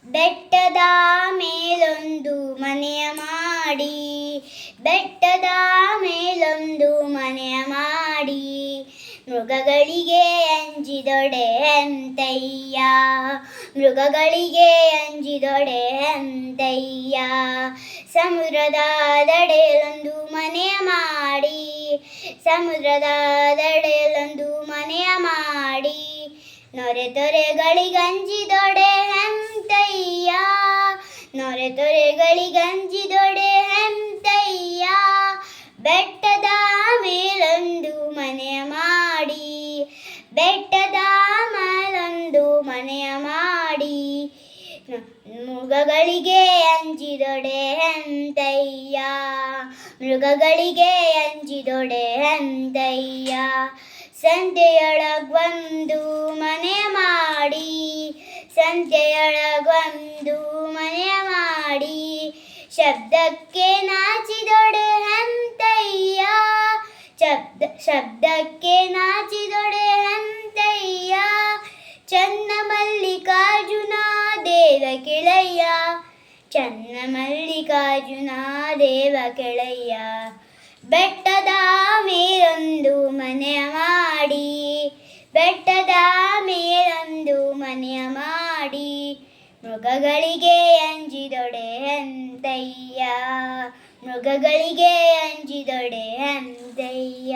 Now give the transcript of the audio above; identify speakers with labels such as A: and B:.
A: ಬೆಟ್ಟದ ಮೇಲೊಂದು ಮನೆಯ ಮಾಡಿ, ಬೆಟ್ಟದ ಮೇಲೊಂದು ಮನೆಯ ಮಾಡಿ, ಮೃಗಗಳಿಗೆ ಅಂಜಿದೊಡೆ ಅಂತಯ್ಯ, ಮೃಗಗಳಿಗೆ ಅಂಜಿದೊಡೆ ಅಂತಯ್ಯ. ಸಮುದ್ರದ ದಡೆಯಲ್ಲೊಂದು ಮನೆಯ ಮಾಡಿ, ಸಮುದ್ರದ ದಡೆಯಲ್ಲೊಂದು ಮನೆಯ ಮಾಡಿ, ನೊರೆ ತೊರೆಗಳಿಗಂಜಿದೊಡೆ ಅಂತಯ್ಯ, ನೊರೆ ತೊರೆಗಳಿಗಂಜಿದೊಡೆ ಅಂತಯ್ಯ. ಬೆಟ್ಟದ ಮೇಲೊಂದು ಮನೆಯ ಮಾಡಿ, ಬೆಟ್ಟದ ಮೇಲೊಂದು ಮನೆಯ ಮಾಡಿ, ಮೃಗಗಳಿಗೆ ಅಂಜಿದೊಡೆ ಅಂತಯ್ಯ, ಮೃಗಗಳಿಗೆ ಅಂಜಿದೊಡೆ ಅಂತಯ್ಯ. ಸಂತೆಯೊಳಗೊಂದು ಮನೆಯ ಮಾಡಿ, ಸಂತೆಯೊಳಗೊಂದು ಮನೆಯ ಮಾಡಿ, ಶಬ್ದಕ್ಕೆ ನಾಚಿದೊಡೆ ಅಂತಯ್ಯ, ಶಬ್ದಕ್ಕೆ ನಾಚಿದೊಡೆ ಅಂತಯ್ಯ. ಚನ್ನ ಮಲ್ಲಿಕಾರ್ಜುನ ದೇವ ಕೆಳಯ್ಯ, ಚನ್ನ ಮಲ್ಲಿಕಾರ್ಜುನ ದೇವ ಕೆಳಯ್ಯ. ಬೆಟ್ಟದ ಮೇಲೊಂದು ಮನೆಯ ಮಾಡಿ, ಬೆಟ್ಟದ ಮೇಲೊಂದು ಮನೆಯ ಮಾಡಿ, ಮೃಗಗಳಿಗೆ ಅಂಜಿದೊಡೆ ಅಂತಯ್ಯ, ಮೃಗಗಳಿಗೆ ಅಂಜಿದೊಡೆ ಅಂತಯ್ಯ.